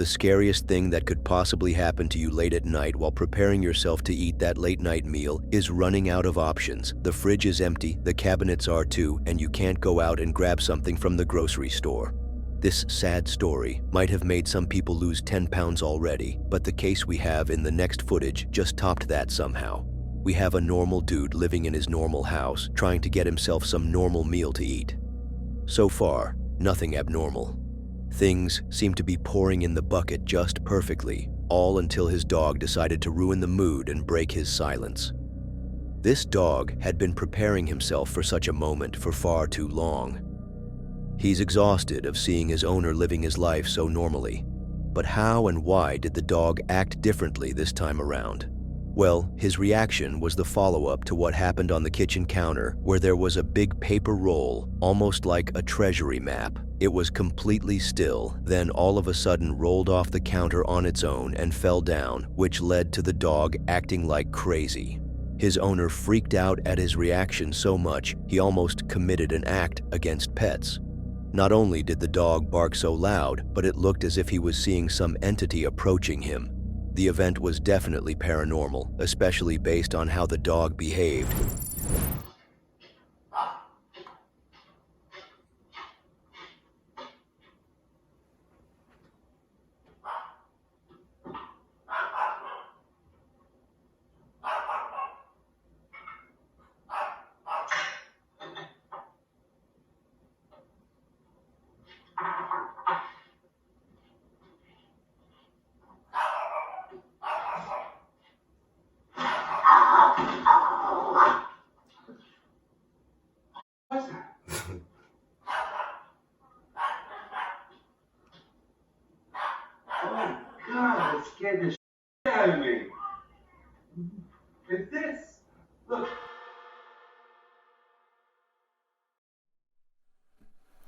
The scariest thing that could possibly happen to you late at night while preparing yourself to eat that late-night meal is running out of options. The fridge is empty, the cabinets are too, and you can't go out and grab something from the grocery store. This sad story might have made some people lose 10 pounds already, but the case we have in the next footage just topped that somehow. We have a normal dude living in his normal house, trying to get himself some normal meal to eat. So far, nothing abnormal. Things seem to be pouring in the bucket just perfectly, all until his dog decided to ruin the mood and break his silence. This dog had been preparing himself for such a moment for far too long. He's exhausted of seeing his owner living his life so normally. But how and why did the dog act differently this time around? Well, his reaction was the follow-up to what happened on the kitchen counter, where there was a big paper roll, almost like a treasury map. It was completely still, then all of a sudden rolled off the counter on its own and fell down, which led to the dog acting like crazy. His owner freaked out at his reaction so much, he almost committed an act against pets. Not only did the dog bark so loud, but it looked as if he was seeing some entity approaching him. The event was definitely paranormal, especially based on how the dog behaved. Oh God, it scared the shit out of me. It's this. Look.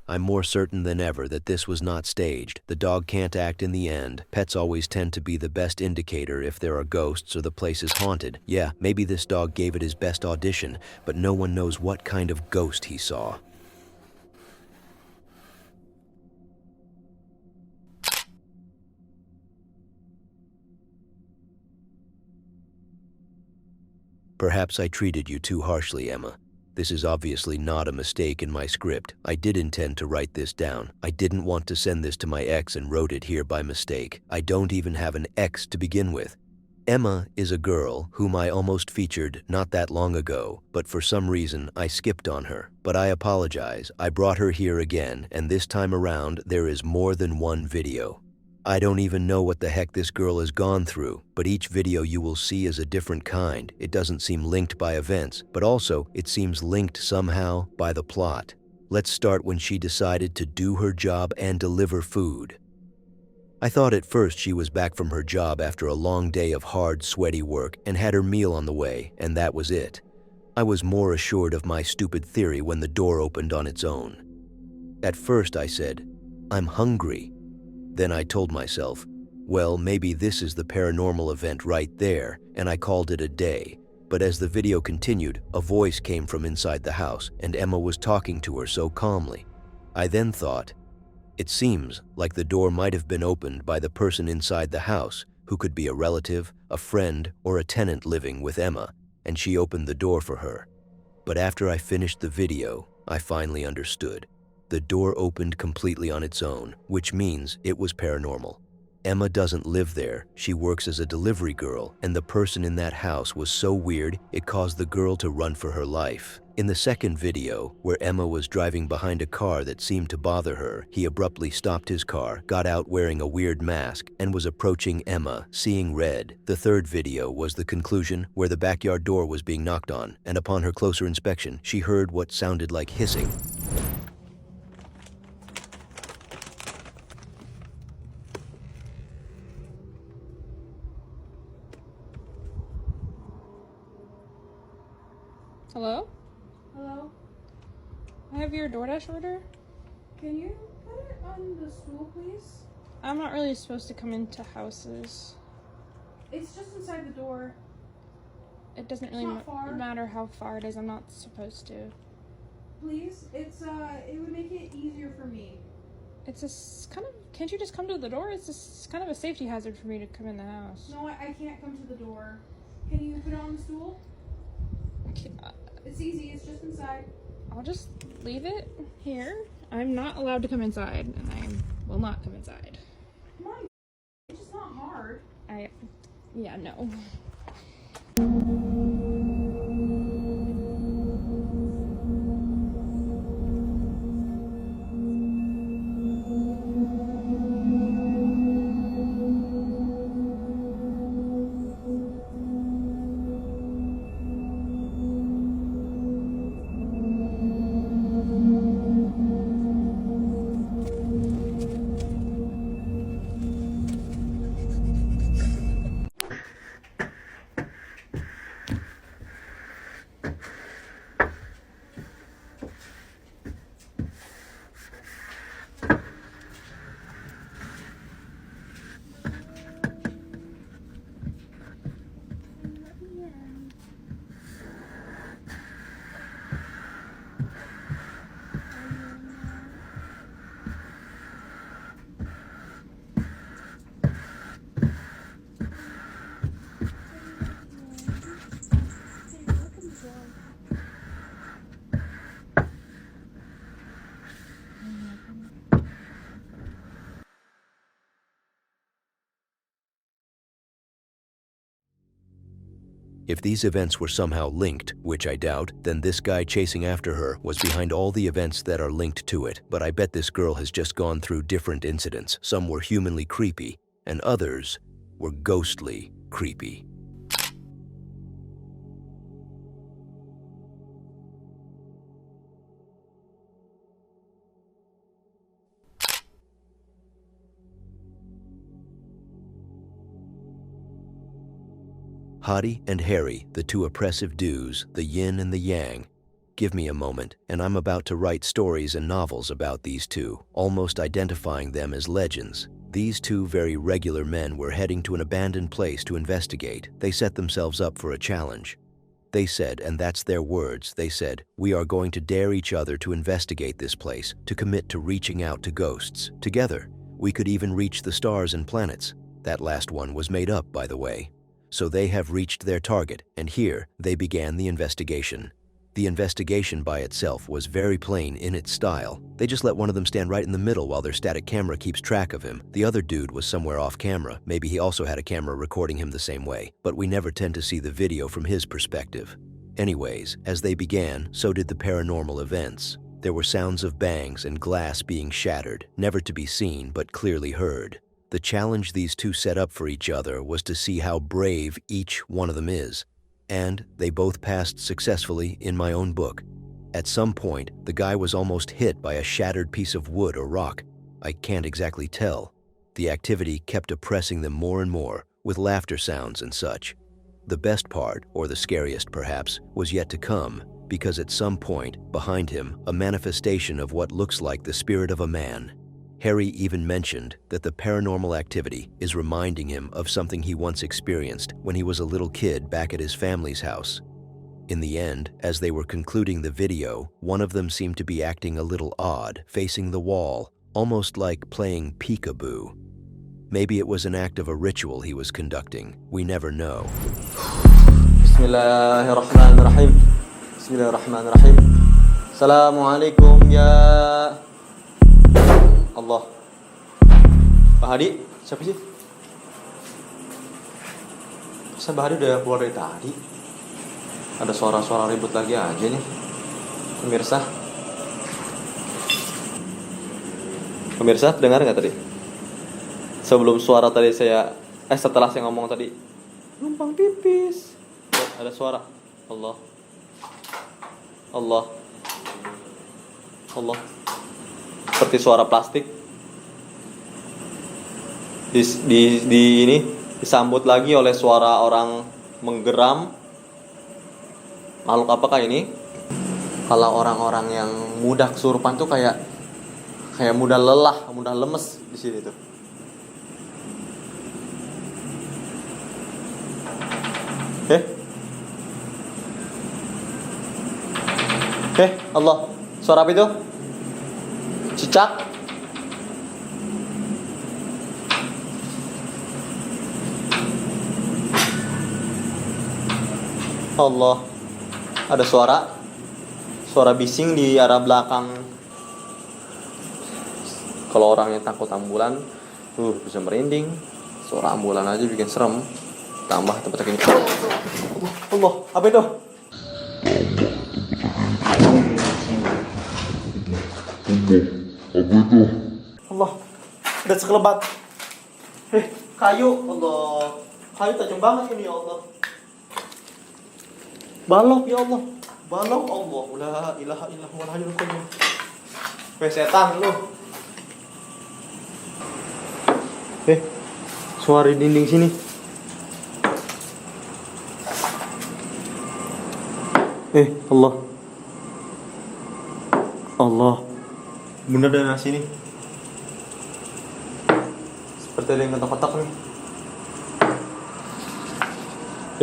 I'm more certain than ever that this was not staged. The dog can't act in the end. Pets always tend to be the best indicator if there are ghosts or the place is haunted. Yeah, maybe this dog gave it his best audition, but no one knows what kind of ghost he saw. Perhaps I treated you too harshly, Emma. This is obviously not a mistake in my script. I did intend to write this down. I didn't want to send this to my ex and wrote it here by mistake. I don't even have an ex to begin with. Emma is a girl whom I almost featured not that long ago, but for some reason I skipped on her. But I apologize. I brought her here again, and this time around there is more than one video. I don't even know what the heck this girl has gone through, but each video you will see is a different kind. It doesn't seem linked by events, but also it seems linked somehow by the plot. Let's start when she decided to do her job and deliver food. I thought at first she was back from her job after a long day of hard, sweaty work and had her meal on the way, and that was it. I was more assured of my stupid theory when the door opened on its own. At first I said, "I'm hungry." Then I told myself, well, maybe this is the paranormal event right there, and I called it a day. But as the video continued, a voice came from inside the house, and Emma was talking to her so calmly. I then thought, it seems like the door might have been opened by the person inside the house, who could be a relative, a friend, or a tenant living with Emma, and she opened the door for her. But after I finished the video, I finally understood. The door opened completely on its own, which means it was paranormal. Emma doesn't live there, she works as a delivery girl, and the person in that house was so weird it caused the girl to run for her life. In the second video, where Emma was driving behind a car that seemed to bother her, he abruptly stopped his car, got out wearing a weird mask, and was approaching Emma, seeing red. The third video was the conclusion, where the backyard door was being knocked on, and upon her closer inspection, she heard what sounded like hissing. Hello? Hello? I have your DoorDash order. Can you put it on the stool, please? I'm not really supposed to come into houses. It's just inside the door. It doesn't really not far. matter how far it is. I'm not supposed to. Please? It would make it easier for me. It's just kind of. Can't you just come to the door? It's just kind of a safety hazard for me to come in the house. No, I can't come to the door. Can you put it on the stool? It's easy. It's just inside. I'll just leave it here. I'm not allowed to come inside, and I will not come inside. Come on. It's just not hard. Yeah, no. If these events were somehow linked, which I doubt, then this guy chasing after her was behind all the events that are linked to it. But I bet this girl has just gone through different incidents. Some were humanly creepy, and others were ghostly creepy. Hottie and Harry, the two oppressive dudes, the yin and the yang. Give me a moment, and I'm about to write stories and novels about these two, almost identifying them as legends. These two very regular men were heading to an abandoned place to investigate. They set themselves up for a challenge. They said, and that's their words, they said, "We are going to dare each other to investigate this place, to commit to reaching out to ghosts. Together, we could even reach the stars and planets." That last one was made up, by the way. So they have reached their target, and here they began the investigation. The investigation by itself was very plain in its style. They just let one of them stand right in the middle while their static camera keeps track of him. The other dude was somewhere off camera. Maybe he also had a camera recording him the same way, but we never tend to see the video from his perspective. Anyways, as they began, so did the paranormal events. There were sounds of bangs and glass being shattered, never to be seen but clearly heard. The challenge these two set up for each other was to see how brave each one of them is. And they both passed successfully in my own book. At some point, the guy was almost hit by a shattered piece of wood or rock. I can't exactly tell. The activity kept oppressing them more and more, with laughter sounds and such. The best part, or the scariest perhaps, was yet to come, because at some point, behind him, a manifestation of what looks like the spirit of a man. Harry even mentioned that the paranormal activity is reminding him of something he once experienced when he was a little kid back at his family's house. In the end, as they were concluding the video, one of them seemed to be acting a little odd, facing the wall, almost like playing peekaboo. Maybe it was an act of a ritual he was conducting. We never know. Bismillahirrahmanirrahim. Bismillahirrahmanirrahim. Assalamualaikum ya Allah. Pak Hadi, siapa sih? Saya Pak Hadi udah keluar dari tadi. Ada suara-suara ribut lagi aja nih, pemirsa. Pemirsa, dengar nggak tadi? Sebelum suara tadi setelah saya ngomong tadi, numpang pipis. Ada suara. Allah. Allah. Allah. Seperti suara plastik. Ini disambut lagi oleh suara orang menggeram. Makhluk apakah ini? Kalau orang-orang yang mudah kesurupan tuh kayak mudah lelah, mudah lemes di sini tuh. Allah, suara apa itu? Cicak? Allah. Ada suara bising di arah belakang. Kalau orangnya takut ambulan, bisa merinding. Suara ambulan aja bikin serem. Tambah tempat ini. Allah, apa itu? Allah, ada sekelebat. Kayu, Allah. Kayu tajam banget ini, ya Allah. Balok, ya Allah. Balok, Allah. La ilaha illallah wal hayyul qayyum. Setan lu. Suara di dinding sini. Allah. Allah. Bener dari sini. Seperti ada yang ketok-ketok nih.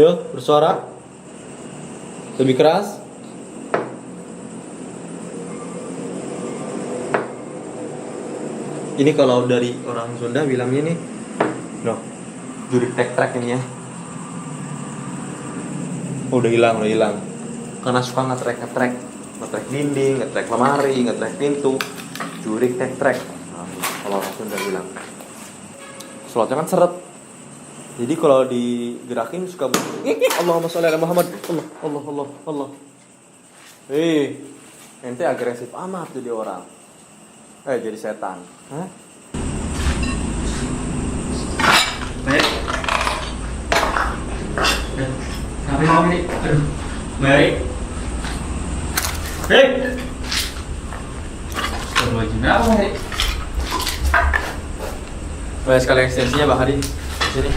Yuk, bersuara. Lebih keras. Ini kalau dari orang Sunda bilangnya nih, jurik tek-trek ini ya. Udah hilang. Karena suka ngetrek dinding, ngetrek lemari, ngetrek pintu. Jurik tek-trek. Kalau orang Sunda bilang. Sholatnya kan seret. Jadi kalau digerakin suka Allahumma sholli ala Muhammad. Allah. Ente agresif amat jadi orang. Jadi setan. Hah? Baik. Sampai mau nih. Aduh. Baik. Terus kenapa nih? Sekali ekstensinya Bang Hadi. Sini.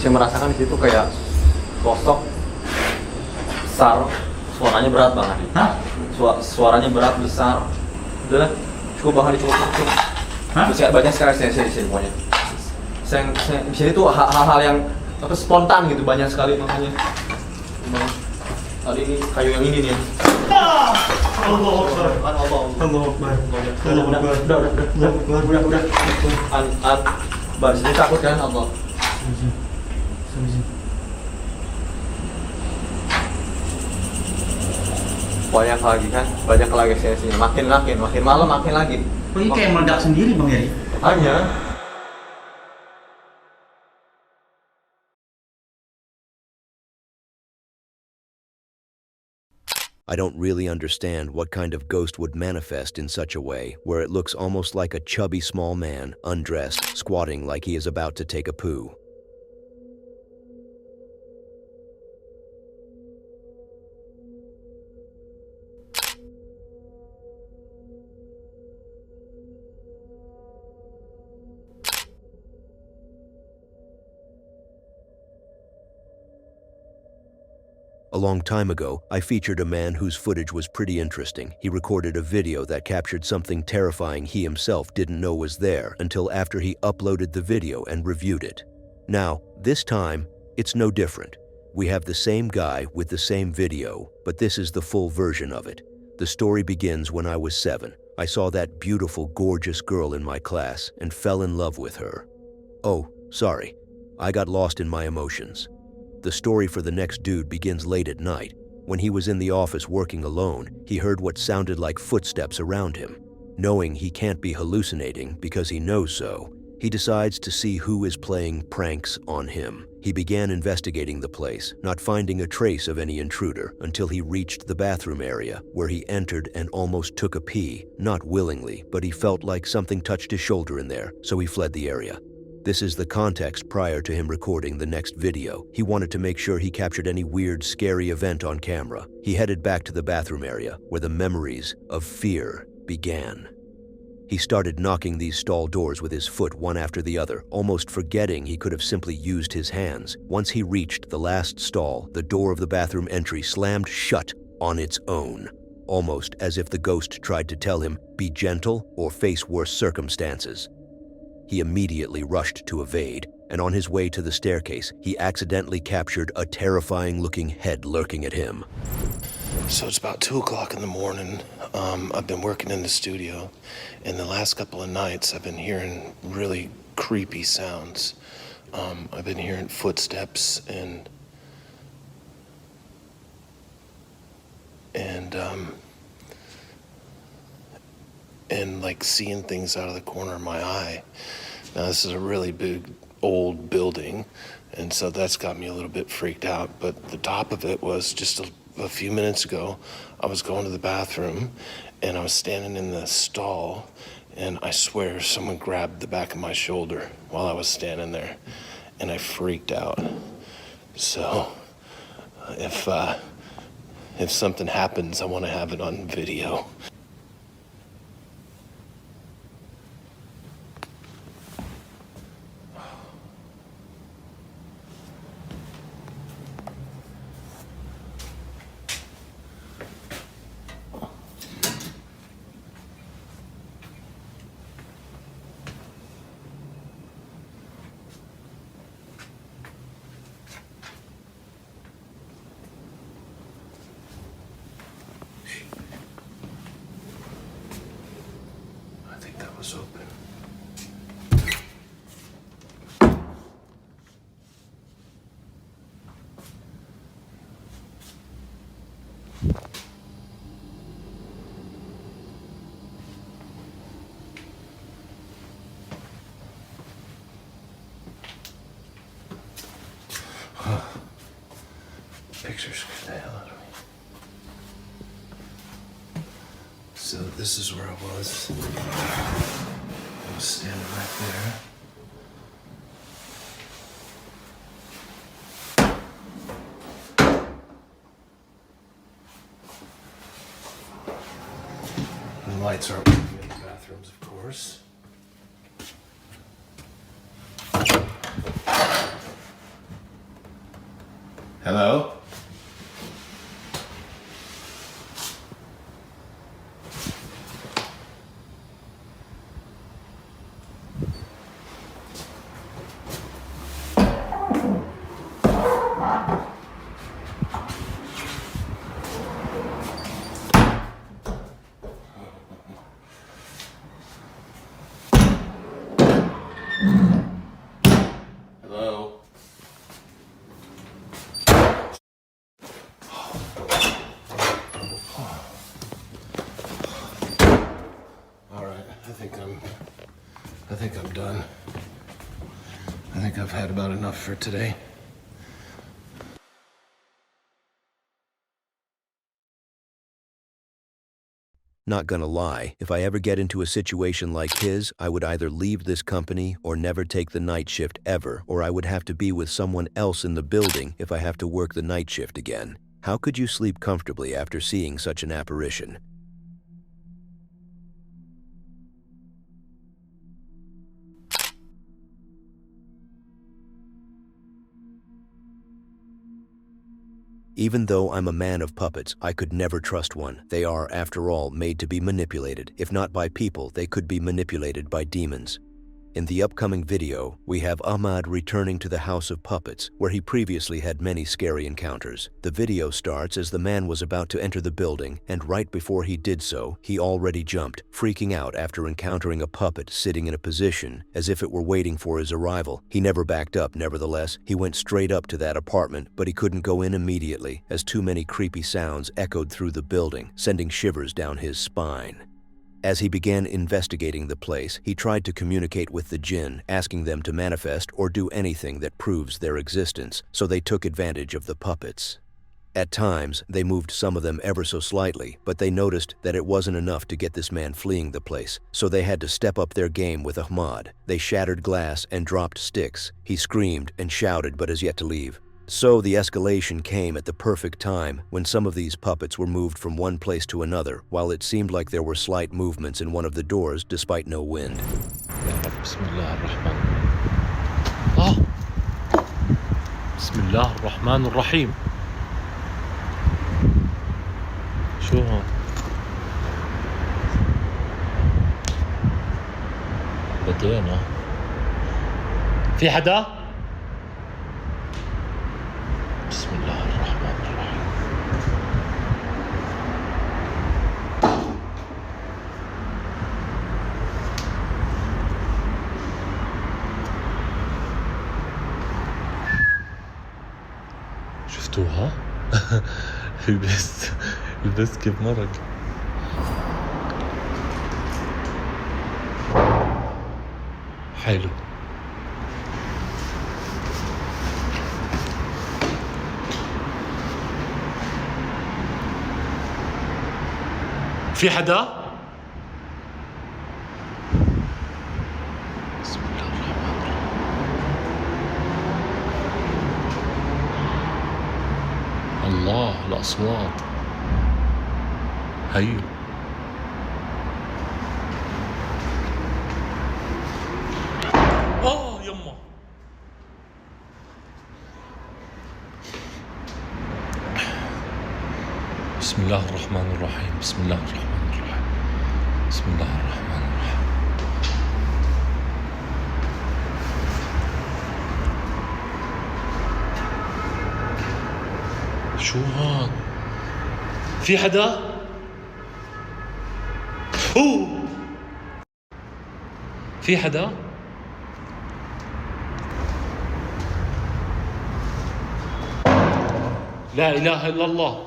Saya merasakan di situ kayak sosok besar, suaranya berat banget. Suaranya berat besar. Udah lah, cukup banget, cukup. Banyak sekali saya di sini pokoknya. Saya di sini tuh hal-hal yang spontan gitu, banyak sekali makanya. Tadi ini kayu yang ini nih. Udah. Sini takut kan Allah. Banyak lagi sini. Makin malam makin lagi. Kok ini kayak meledak sendiri Bang Yari? Hanya. I don't really understand what kind of ghost would manifest in such a way, where it looks almost like a chubby small man, undressed, squatting like he is about to take a poo. A long time ago, I featured a man whose footage was pretty interesting. He recorded a video that captured something terrifying he himself didn't know was there until after he uploaded the video and reviewed it. Now, this time, it's no different. We have the same guy with the same video, but this is the full version of it. The story begins when I was 7. I saw that beautiful, gorgeous girl in my class and fell in love with her. Oh, sorry. I got lost in my emotions. The story for the next dude begins late at night. When he was in the office working alone, he heard what sounded like footsteps around him. Knowing he can't be hallucinating because he knows so, he decides to see who is playing pranks on him. He began investigating the place, not finding a trace of any intruder until he reached the bathroom area, where he entered and almost took a pee, not willingly, but he felt like something touched his shoulder in there, so he fled the area. This is the context prior to him recording the next video. He wanted to make sure he captured any weird, scary event on camera. He headed back to the bathroom area, where the memories of fear began. He started knocking these stall doors with his foot one after the other, almost forgetting he could have simply used his hands. Once he reached the last stall, the door of the bathroom entry slammed shut on its own, almost as if the ghost tried to tell him, be gentle or face worse circumstances. He immediately rushed to evade, and on his way to the staircase, he accidentally captured a terrifying-looking head lurking at him. So it's about 2 o'clock in the morning. I've been working in the studio, and the last couple of nights I've been hearing really creepy sounds. I've been hearing footsteps and like seeing things out of the corner of my eye. Now this is a really big old building, and so that's got me a little bit freaked out. But the top of it was just a few minutes ago, I was going to the bathroom and I was standing in the stall, and I swear someone grabbed the back of my shoulder while I was standing there, and I freaked out. So if something happens, I want to have it on video. I think that was open. Pictures scared the hell out of me. So this is where I was. I was standing right there. The lights aren't working in the bathrooms, of course. Hello? Hello? All right, I think I'm done. I think I've had about enough for today. Not gonna lie, if I ever get into a situation like his, I would either leave this company or never take the night shift ever, or I would have to be with someone else in the building if I have to work the night shift again. How could you sleep comfortably after seeing such an apparition? Even though I'm a man of puppets, I could never trust one. They are, after all, made to be manipulated. If not by people, they could be manipulated by demons. In the upcoming video, we have Ahmad returning to the House of Puppets, where he previously had many scary encounters. The video starts as the man was about to enter the building, and right before he did so, he already jumped, freaking out after encountering a puppet sitting in a position as if it were waiting for his arrival. He never backed up, nevertheless. He went straight up to that apartment, but he couldn't go in immediately, as too many creepy sounds echoed through the building, sending shivers down his spine. As he began investigating the place, he tried to communicate with the jinn, asking them to manifest or do anything that proves their existence, so they took advantage of the puppets. At times, they moved some of them ever so slightly, but they noticed that it wasn't enough to get this man fleeing the place, so they had to step up their game with Ahmad. They shattered glass and dropped sticks. He screamed and shouted but has yet to leave. So the escalation came at the perfect time when some of these puppets were moved from one place to another, while it seemed like there were slight movements in one of the doors despite no wind. بسم الله الرحمن الرحيم. شو هون؟ بدينا. في حدا؟ بسم الله الرحمن الرحيم. شفتوها؟ البس كيف مرق. حلو. في حدا؟ بسم الله الرحمن الرحيم. الله الأصوات. هيو. يما. بسم الله الرحمن الرحيم. بسم الله الرحمن الرحيم. بسم الله الرحمن الرحيم. شو هاد؟ في حدا؟ في حدا؟ لا إله إلا الله.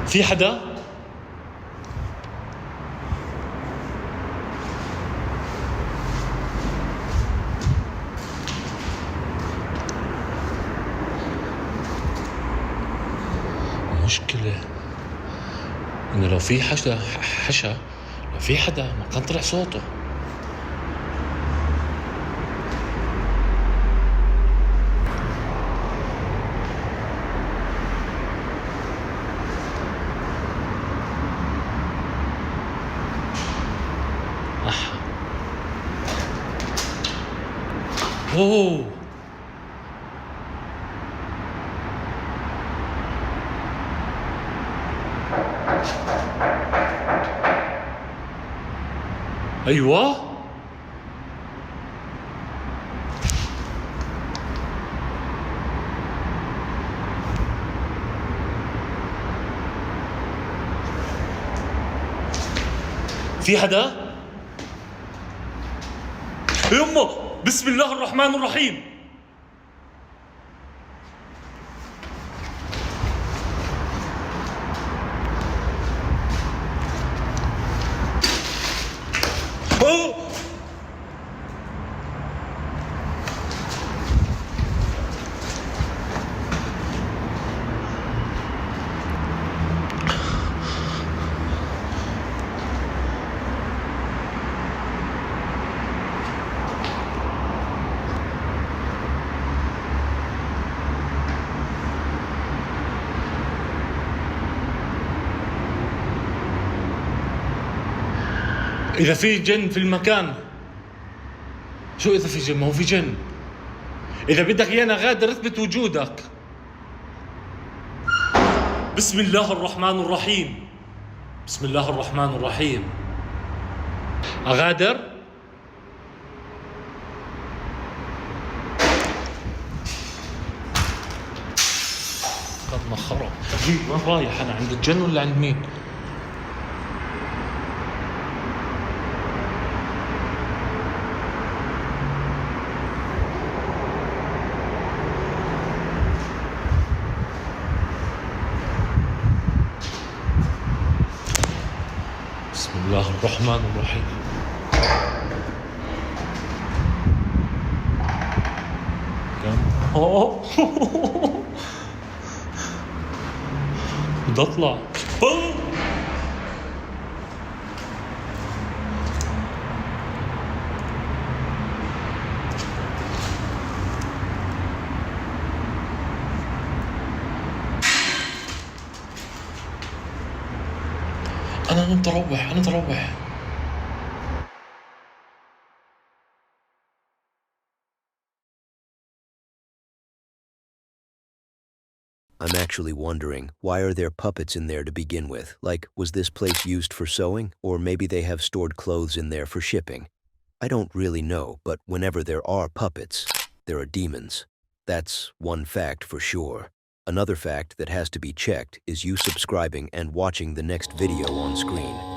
في حدا؟ المشكلة إنه لو في حشا لو في حدا ما كان طلع صوته. أوه. أيوة. في حدا؟ يمه بسم الله الرحمن الرحيم. إذا في جن في المكان. شو إذا في جن؟ ما هو في جن. إذا بدك إيانا غادر اثبت وجودك. بسم الله الرحمن الرحيم. بسم الله الرحمن الرحيم. أغادر؟ قد مخرب. وين رايح أنا؟ عند الجن ولا عند مين؟ بسم الله الرحمن الرحيم. بدي اطلع. أنا متروح. I'm actually wondering, why are there puppets in there to begin with? Like, was this place used for sewing? Or maybe they have stored clothes in there for shipping? I don't really know, but whenever there are puppets, there are demons. That's one fact for sure. Another fact that has to be checked is you subscribing and watching the next video on screen.